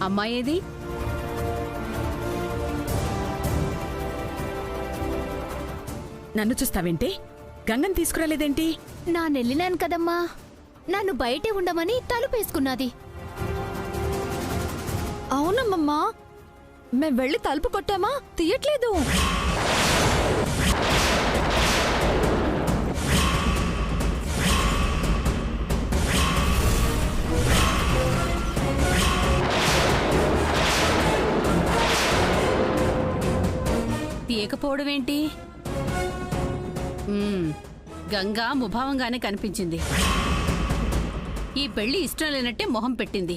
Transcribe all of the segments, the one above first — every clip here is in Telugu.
అమ్మాయేది? నన్ను చూస్తావేంటి? గంగని తీసుకురాలేదేంటి? నానెళ్ళినాను కదమ్మా. నన్ను బయటే ఉండమని తలుపేసుకున్నది. అవునమ్మమ్మా, మేం వెళ్ళి తలుపు కొట్టామా, తీయట్లేదు. తీయకపోవడమేంటి? గంగా ముభావంగానే కనిపించింది. ఈ పెళ్లి ఇష్టం లేనట్టే మొహం పెట్టింది.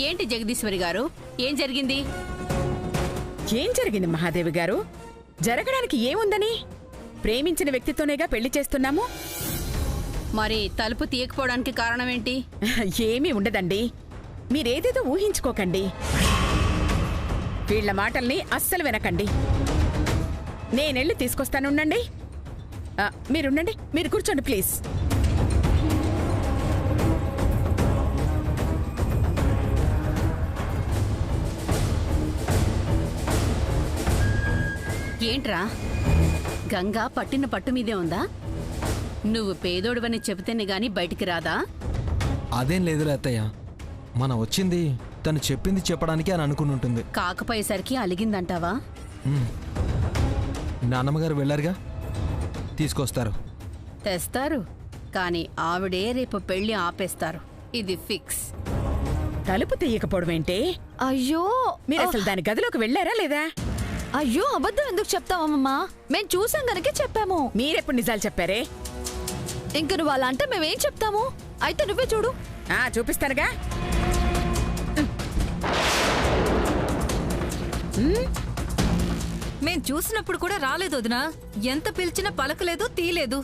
ఏంటి జగదీశ్వరి గారు, ఏం జరిగింది? ఏం జరిగింది మహాదేవి గారు? జరగడానికి ఏముందని? ప్రేమించిన వ్యక్తితోనేగా పెళ్లి చేస్తున్నాము. మరి తలుపు తీయకపోవడానికి కారణమేంటి? ఏమీ ఉండదండి, మీరేదేదో ఊహించుకోకండి. వీళ్ల మాటల్ని అస్సలు వినకండి. నేనెళ్ళి తీసుకొస్తానుండండి. మీరుండండి, మీరు కూర్చోండి ప్లీజ్. ఏంట్రా, గంగా పట్టిన పట్టు మీదే ఉందా? నువ్వు పేదోడువని చెబితేనే గాని బయటికి రాదా? అదేం లేదులే అత్తయ్య, మనం వచ్చింది తను చెప్పింది చెప్పడానికి అని అనుకుని ఉంటుంది. కాకపోయేసరికి అలిగిందంటావా? నాన్నమ్మగారు వెళ్ళారుగా, తీసుకొస్తారు. తెస్తారు, కానీ ఆవిడే రేపు పెళ్లి ఆపేస్తారు. ఇది ఫిక్స్. తలుపు తీయకపోవడమేంటి? అయ్యో, మీరసలు దాని గదిలోకి వెళ్ళారా లేదా? అయ్యో, అబద్ధం ఎందుకు చెప్తావమ్మా? మేం చూసాం గనకే చెప్పాము. మీరెప్పుడు నిజాలు చెప్పారే? ఇంక నువ్వు అలా అంటే మేమేం చెప్తాము? అయితే నువ్వే చూడు. చూపిస్తానుగా. మేం చూసినప్పుడు కూడా రాలేదు వదినా. ఎంత పిలిచినా పలకలేదు, తీలేదు.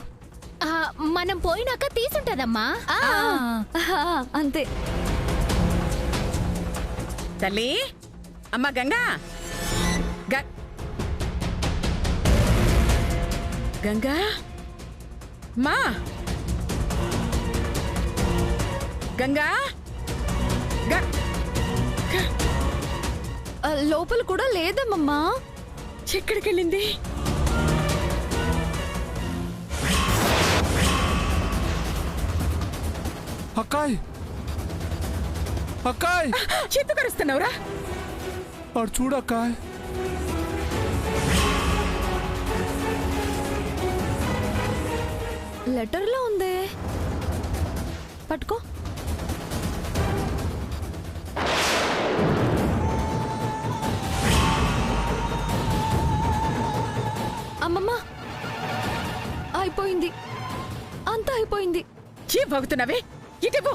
మనం పోయినాక తీసుంటదమ్మా. అంతే. తల్లి, అమ్మా గంగా, గంగా మా గంగా, లోపల కూడా లేదమ్మమ్మా. ఎక్కడికెళ్ళింది? అక్కాయ్, అక్కాయ్, ఎందుకు అరుస్తున్నావురా? వాడు చూడక్కాయ్. లెటర్లో ఉందే, పట్టుకో. అమ్మమ్మ, అయిపోయింది, అంతా అయిపోయింది. ఏం బాగుతున్నావే? ఇటివ్వు.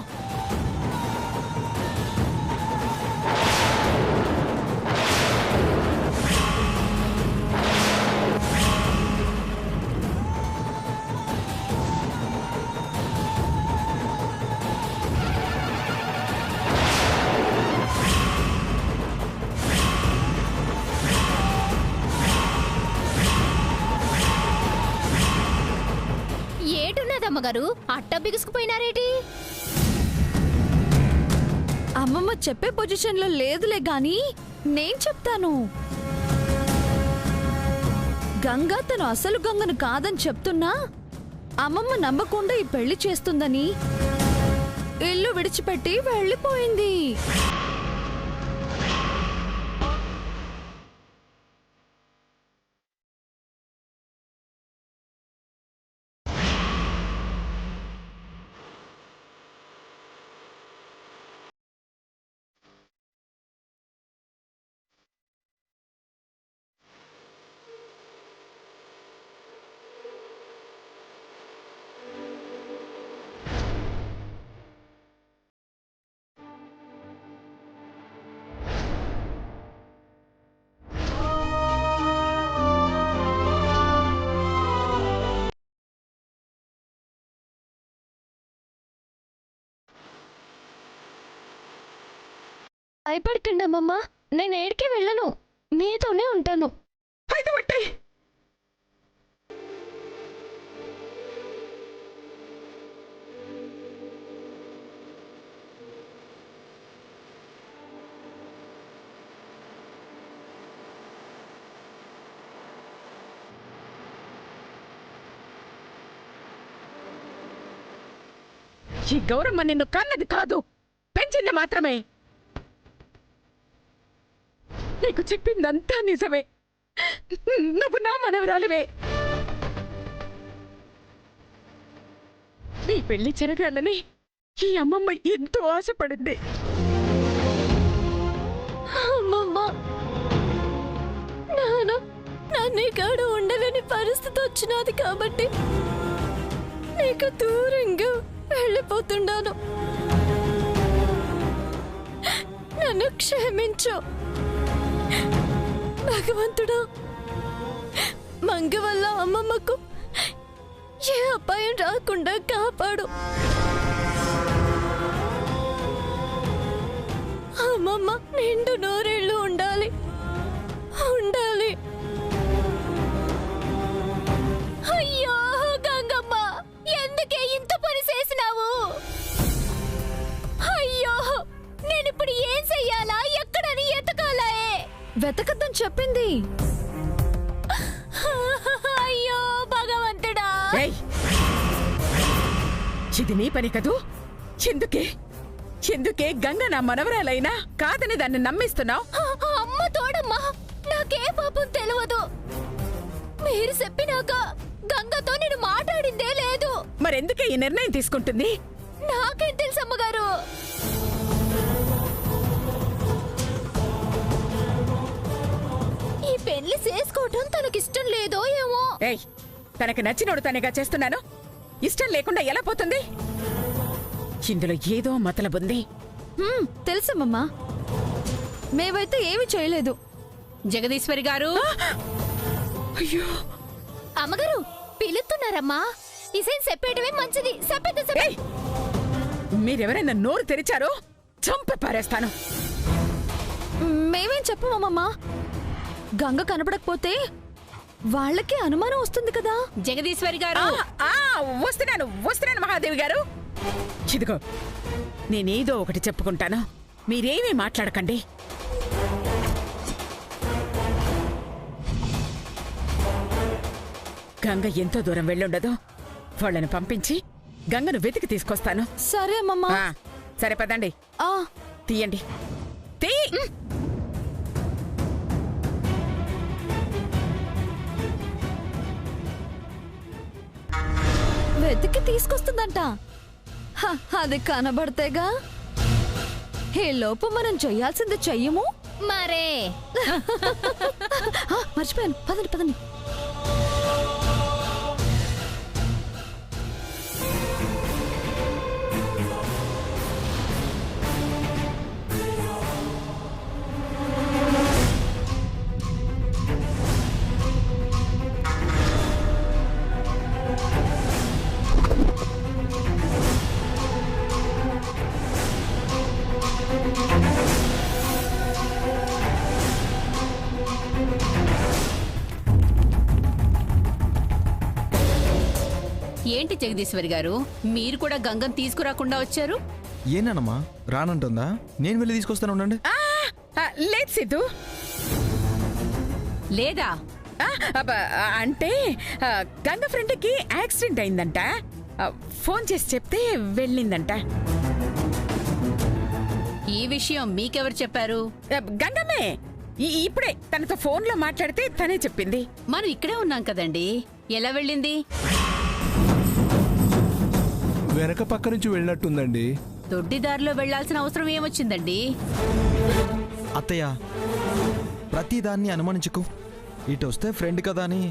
ఏటున్నదమ్మగారు, అట్ట బిగుసుకుపోయినారేటి? అమ్మమ్మ చెప్పే పొజిషన్లో లేదులే గాని నేను చెప్తాను. గంగా తను అసలు గంగను కాదని చెప్తున్నా అమ్మమ్మ నమ్మకుండా ఈ పెళ్లి చేస్తుందని ఇల్లు విడిచిపెట్టి వెళ్ళిపోయింది. భయపడకండి అమ్మమ్మ, నేను ఏడికి వెళ్ళను, మీతోనే ఉంటాను. ఈ గౌరమ్మ నిన్ను కన్నది కాదు, పెంచింది మాత్రమే. నీకు చెప్పిందంతా నిజమే. నువ్వు నా మనవరాలివే. నీ పెళ్లి జరగాలని ఈ అమ్మమ్మ ఎంతో ఆశపడింది. అమ్మమ్మ, నాన్న నన్ను ఇక్కడ ఉండలేని పరిస్థితి వచ్చినది కాబట్టి నీకు దూరంగా వెళ్ళిపోతున్నాను. నన్ను క్షమించు భగవంతుడా. మంగ వల్ల అమ్మమ్మకు ఏ అపాయం రాకుండా కాపాడు. అమ్మమ్మ నిండు నూరేళ్ళు ఉండాలి ఉండాలి. అయ్యో గంగమ్మ, ఎందుకే ఇంత పని చేసినావు? అయ్యో, నేనిప్పుడు ఏం చెయ్యాలా? ఎక్కడని ఎతకాలా? వెతకద్దని చెప్పింది. అయ్యో భగవంతుడా. ఇది నీ పని కదూ? ఎందుకే గంగ నా మనవరాలైనా కాదని దాన్ని నమ్మిస్తున్నావు? అమ్మ తోడమ్మా, నాకే పాపం తెలియదు. మీరు చెప్పినాక గంగతో నేను మాట్లాడిందే లేదు. మరెందుకే ఈ నిర్ణయం తీసుకుంటుంది? నాకేం తెలుసు అమ్మగారు. ఈ పెళ్లి చేసుకోవటం తనకిష్టం లేదో ఏమో. తనకి నచ్చినోడు తనగా చేస్తున్నాను. ఇష్టం లేకుండా ఎలా పోతుంది? ఇందులో ఏదో మతలబుంది. తెలుసమ్మమ్మా, మేమైతే ఏమి చేయలేదు. జగదీశ్వరి గారు. అయ్యో అమ్మగారు పిలుస్తున్నారమ్మా. ఇసేం చెప్పేటమే మంచిది. మీరెవరైనా నోరు తెరిచారో చంపి పారేస్తాను. మేమేం చెప్పమమ్మా. గంగ కనపడకపోతే వాళ్ళకి అనుమానం వస్తుంది కదా. జగదీశ్వరి గారు. వస్తున్నాను మహాదేవి గారు. ఇదిగో, నేనేదో ఒకటి చెప్పుకుంటాను, మీరేమీ మాట్లాడకండి. గంగ ఎంతో దూరం వెళ్ళుండదు. వాళ్ళని పంపించి గంగను వెతికి తీసుకొస్తాను. సరే అమ్మమ్మా. సరే పదండి. తీయండి. వెతికి తీసుకొస్తుందంట. అది కనబడితేగా. ఈ లోపు మనం చెయ్యాల్సింది చెయ్యము మరే. మర్చిపోయాను. పదండి. ఏంటి జగదీశ్వరి గారు, మీరు కూడా గంగం తీసుకురాకుండా వచ్చారు? ఏనానమ్మా, రానంటుందా? నేను వెళ్ళి తీసుకొస్తాను, ఉండండి. లేదు సిద్ధు. లేదా? అంటే గంగ ఫ్రెండ్కి యాక్సిడెంట్ అయిందంట. ఫోన్ చేసి చెప్తే వెళ్ళిందంట. ఈ విషయం మీకెవరు చెప్పారు? గంగమ్మే. ఇప్పుడే తనతో ఫోన్లో మాట్లాడితే తనే చెప్పింది. మనం ఇక్కడే ఉన్నాం కదండి, ఎలా వెళ్ళింది? వెనక పక్క నుంచి వెళ్ళినట్టుందండి. దొడ్డిదారిలో వెళ్లాల్సిన అవసరం ఏమొచ్చిందండి? అత్తయ్య, ప్రతిదాన్ని అనుమానించుకు. ఇటు వస్తే ఫ్రెండ్ కదా అని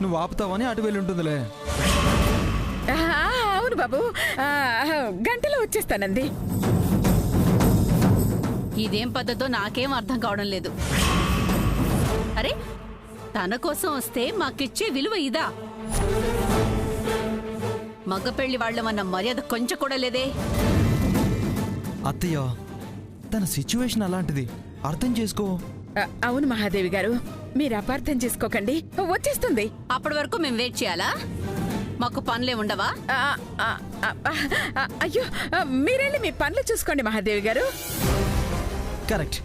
నువ్వు ఆపుతావని అటు వెళ్ళి ఉంటుందిలే. అవును బాబు, గంటలో వచ్చేస్తానంది. ఇదేం పద్ధతో నాకేం అర్థం కావడం లేదు. అరే, తన కోసం వస్తే మాకిచ్చే విలువ ఇదా? మగ పెళ్లి వాళ్ళమన్న మర్యాద కొంచెం కూడా లేదే. అత్తయ్య, తన సిచ్యువేషన్ అలాంటిది, అర్థం చేసుకో. అవును మహాదేవి గారు, మీరు అపార్థం చేసుకోకండి. వచ్చేస్తుంది. అప్పటి వరకు మేము వెయిట్ చేయాలా? మాకు పనులే ఉండవా? అయ్యో, మీరెళ్ళి మీ పనులు చూసుకోండి మహాదేవి గారు. కరెక్ట్.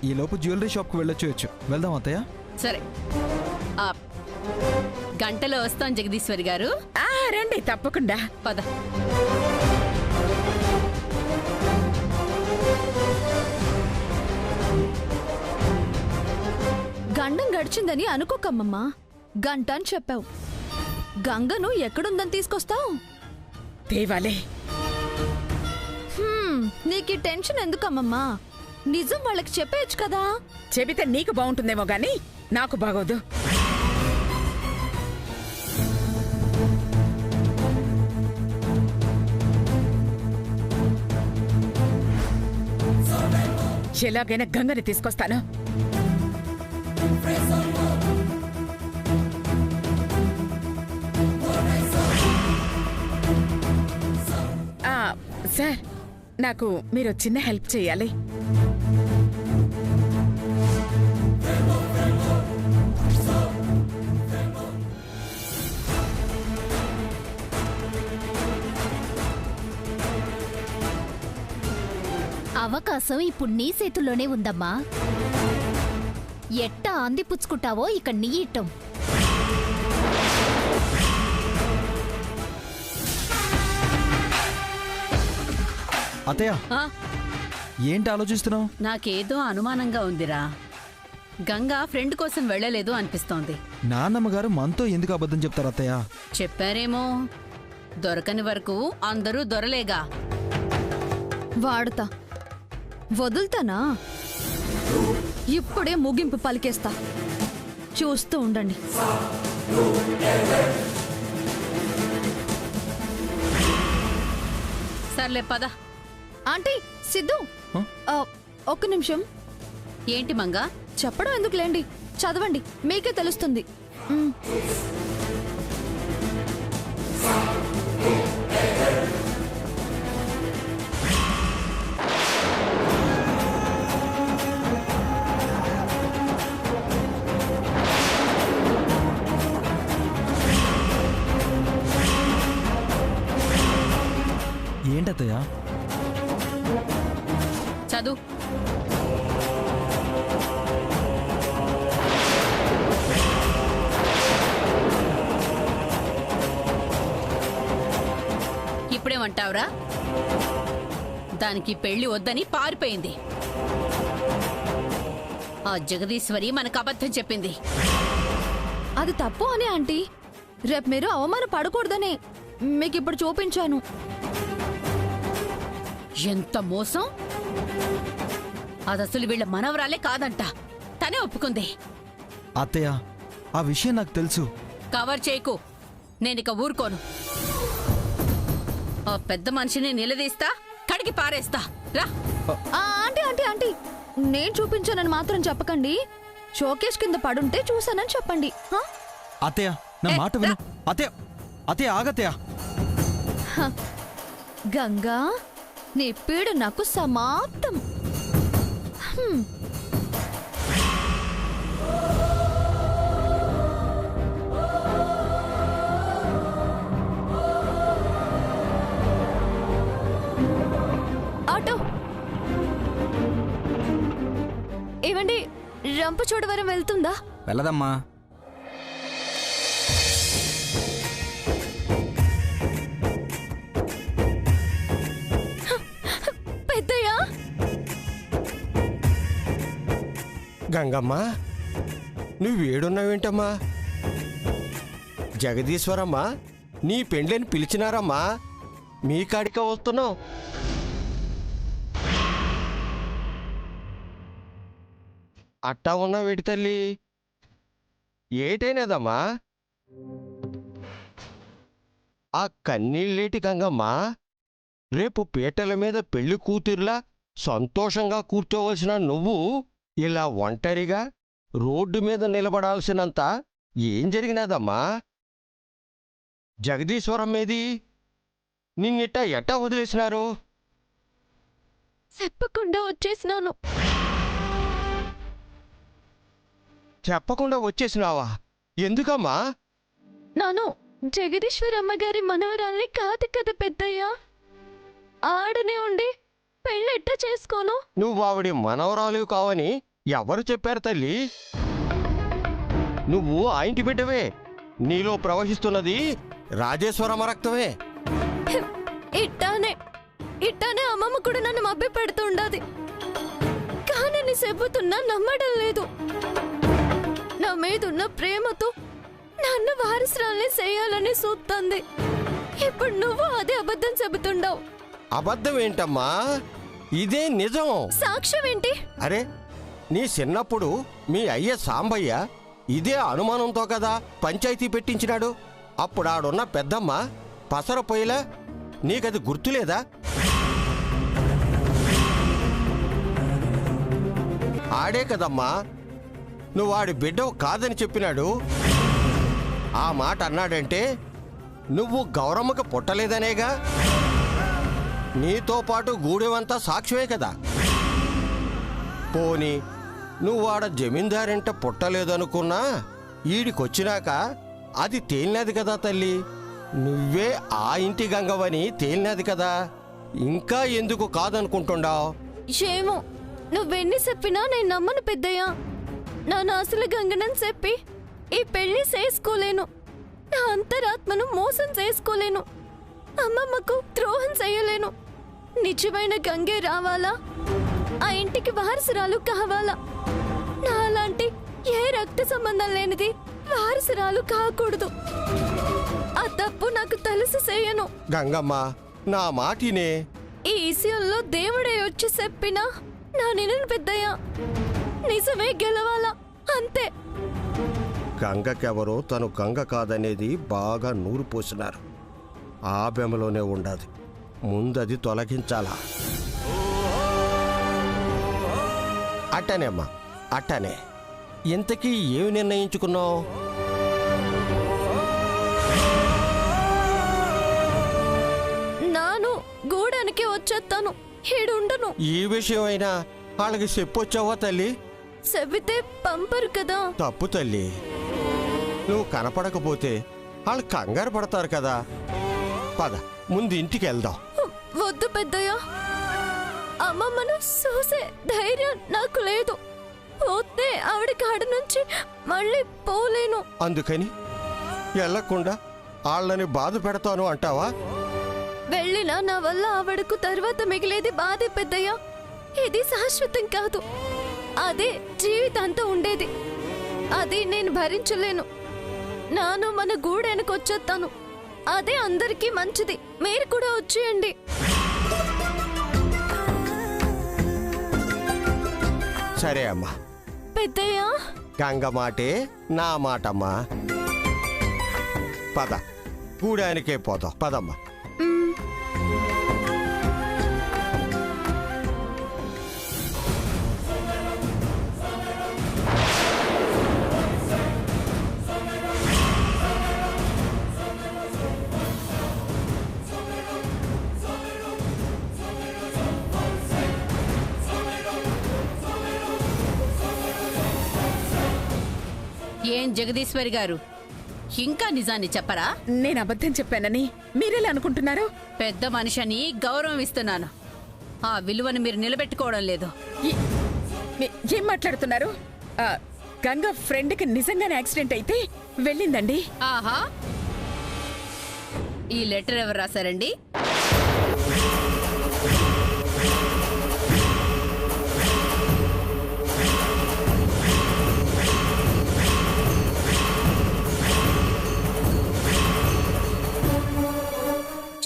ఈ లోపు జ్యువెలరీ షాప్కి వెళ్ళొచ్చు. వెళ్దాం అత్తయ్య. సరే, గంటలో వస్తాం జగదీశ్వరి గారు. రండి, తప్పకుండా. పద. గండం గడిచిందని అనుకోకమ్మమ్మా. గంట అని చెప్పావు. గంగను ఎక్కడుందని తీసుకొస్తావు? దేవాలే. నీకీ టెన్షన్ ఎందుకమ్మమ్మా? నిజం వాళ్ళకి చెప్పేయచ్చు కదా. చెబితే నీకు బాగుంటుందేమో గాని నాకు బాగోదు. ఎలాగైనా గంగని తీసుకొస్తాను. సార్, నాకు మీరు చిన్న హెల్ప్ చేయాలి. అవకాశం ఇప్పుడు నీ చేతుల్లోనే ఉందమ్మా. ఎట్టా అందిపుచ్చుకుంటావో ఇక నీ ఇట్టం. అత్తయ్య, ఏంటి ఆలోచిస్తున్నావు? నాకేదో అనుమానంగా ఉందిరా. గంగా ఫ్రెండ్ కోసం వెళ్ళలేదు అనిపిస్తోంది. నాన్నమ్మగారు మనతో ఎందుకు అబద్ధం చెప్తారు అత్తయ్య? చెప్పారేమో. దొరకని వరకు అందరూ దొరలేగా. వాడతా, వదులుతానా? ఇప్పుడే ముగింపు పలికేస్తా. చూస్తూ ఉండండి. సర్లే పద. ఆంటీ, సిద్ధు, ఒక్క నిమిషం. ఏంటి మంగా? చెప్పడం ఎందుకులేండి, చదవండి, మీకే తెలుస్తుంది. ఏంటత్తయ్య? చదువు. ఇప్పుడేమంటావురా? దానికి పెళ్లి వద్దని పారిపోయింది. ఆ జగదీశ్వరి మనకు అబద్ధం చెప్పింది. అది తప్పు అని ఆంటీ. రేపు మీరు అవమాన పడకూడదనే మీకిప్పుడు చూపించాను. ఎంత మోసం! అదసలు వీళ్ళ మనవరాలే కాదంట. తనే ఒప్పుకుంది. అత్తయ్య, ఆ విషయం నాకు తెలుసు. కవర్ చేయకు. నేనిక ఊరుకోను. ఆ పెద్ద మనిషిని నిలదీస్తా, కడిగి పారేస్తా. రా. ఆంటీ ఆంటీ ఆంటీ, నేను చూపించానని మాత్రం చెప్పకండి. షోకేష్ కింద పడుంటే చూసానని చెప్పండి. అత్తయ్య, నా మాట విను. అత్తయ్య, అత్తయ్య ఆగత్తయ్య. గంగా, నీ పీడ నాకు సమాప్తం. ఆటో ఏమండి, రంపచోడవరం వెళ్తుందా? వెళ్ళదమ్మా. పెద్దయ్యా. గంగమ్మా, నువ్వేడున్నావేంటమ్మా? జగదీశ్వరమ్మా, నీ పెండ్లని పిలిచినారమ్మా. మీ కాడిక వస్తున్నావు. అట్టా ఉన్నావేటి తల్లి? ఏటైనదమ్మా? ఆ కన్నీళ్ళేటి గంగమ్మా? రేపు పీటల మీద పెళ్లి కూతుర్లా సంతోషంగా కూర్చోవలసిన నువ్వు ఇలా ఒంటరిగా రోడ్డు మీద నిలబడాల్సినంత ఏం జరిగినదమ్మా? జగదీశ్వరం మీది నిన్నిట్ట ఎట్టా వదిలేసినారు? చెప్పకుండా వచ్చేసినాను. చెప్పకుండా వచ్చేసినావా? ఎందుకమ్మా? నాను జగదీశ్వరమ్మ గారి మనవరాల్ని కాదు కదా పెద్దయ్యా. ఆడనే ఉండి పెళ్ళెట్ట చేసుకోను? నువ్వు ఆవిడ మనవరాలు కావని ఎవరు చెప్పారు తల్లి? నువ్వు ఆ ఇంటి బిడ్డవే. నీలో ప్రవహిస్తున్నది రాజేశ్వరమ్మ రక్తమే. ఇట్టానే అమ్మమ్మ కూడా నన్ను మభ్య పెడుతుండది. కానీ చెబుతున్నా నమ్మడం లేదు. నా మీదున్న ప్రేమతో నన్ను వారసురాల్ని చేయాలని చూస్తుంది. ఇప్పుడు నువ్వు అదే అబద్ధం చెబుతుండవు. అబద్ధం ఏంటమ్మా, ఇదే నిజం. సాక్ష్యం ఏంటి? అరే, నీ చిన్నప్పుడు మీ అయ్య సాంబయ్య ఇదే అనుమానంతో కదా పంచాయతీ పెట్టించినాడు. అప్పుడు ఆడున్న పెద్దమ్మ పసర పొయ్యిలా, నీకది గుర్తులేదా? ఆడే కదమ్మా నువ్వు వాడి బిడ్డవు కాదని చెప్పినాడు. ఆ మాట అన్నాడంటే నువ్వు గౌరమ్మకు పుట్టలేదనేగా. నీతో పాటు గూడెవంతా సాక్ష్యమే కదా. పోనీ నువ్వు వాడ జమీందారంట పుట్టలేదనుకున్నా ఈడికొచ్చినాక అది తేలినది కదా తల్లి. నువ్వే ఆ ఇంటి గంగవని తేలినది కదా. ఇంకా ఎందుకు కాదనుకుంటుండావు? ఏమో, నువ్వెన్ని చెప్పినా నేను నమ్మను పెద్దయ్యా. నా అసలు గంగనని చెప్పి ఈ పెళ్లి చేసుకోలేను. నా అంతరాత్మను మోసం చేసుకోలేను. అమ్మమ్మకు ద్రోహం చేయలేను. నిజమైన గంగే రావాలా, ఆ ఇంటికి వారసురాలు కావాలా. నా అలాంటి ఏ రక్త సంబంధం లేనిది వారసురాలు కాకూడదు. ఆ తప్పు నాకు తెలుసు చేయను. గంగమ్మ, నా మాటినే. ఈ విషయంలో దేవుడే వచ్చి చెప్పినా నా నిన్ను పెద్దయ్యా. నిజమే గెలవాలా, అంతే. గంగకెవరో తను గంగ కాదనేది బాగా నూరు పోసినారు. ఆ బెమలోనే ఉండదు. ముందది తొలగించాలా. అట్టనే అమ్మా, అట్టనే. ఇంతకీ ఏమి నిర్ణయించుకున్నావు? నాను గూడానికి వచ్చేస్తాను, ఈడుండను. ఈ విషయమైనా వాళ్ళకి చెప్పొచ్చావా తల్లి? చెబితే పంపరు కదా. తప్పు తల్లి. నువ్వు కనపడకపోతే వాళ్ళు కంగారు పడతారు కదా. పద, ముందు ఇంటికి వెళ్దాం. వద్దు పెద్దయ్య, అమ్మమ్మను చూసే ధైర్యం నాకు లేదు. పోతే ఆవిడ కాడ నుంచి మళ్ళీ పోలేను. అందుకని వెళ్ళకుండా వాళ్ళని బాధ పెడతాను అంటావా? వెళ్ళినా నా వల్ల ఆవిడకు తర్వాత మిగిలేది బాధే పెద్దయ్య. ఇది శాశ్వతం కాదు, అదే జీవితాంతం ఉండేది. అది నేను భరించలేను. నాను మన గూడెనకు వచ్చేస్తాను. అదే అందరికీ మంచిది. మీరు కూడా వచ్చేయండి. సరే అమ్మా. పెద్దయ్య, గంగ మాటే నా మాటమ్మా. పద, గూడానికే పోదాం. పదమ్మా. ఏం జగదీశ్వరి గారు, ఇంకా నిజాన్ని చెప్పరా? నేను అబద్ధం చెప్పానని మీరెలా అనుకుంటున్నారు? పెద్ద మనిషిని గౌరవం ఇస్తున్నాను. ఆ విలువను మీరు నిలబెట్టుకోవడం లేదు. ఏం మాట్లాడుతున్నారు? గంగ ఫ్రెండ్కి నిజంగానే యాక్సిడెంట్ అయితే వెళ్ళిందండి. ఆహా, ఈ లెటర్ ఎవరు రాశారండి?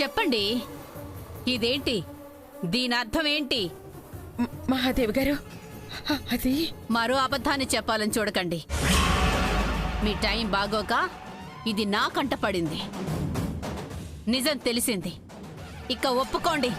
చెప్పండి, ఇదేంటి? దీని అర్థం ఏంటి? మహాదేవ్ గారు, అది మరో అబద్ధాన్ని చెప్పాలని చూడకండి. మీ టైం బాగోక ఇది నా కంట పడింది. నిజం తెలిసింది. ఇక ఒప్పుకోండి.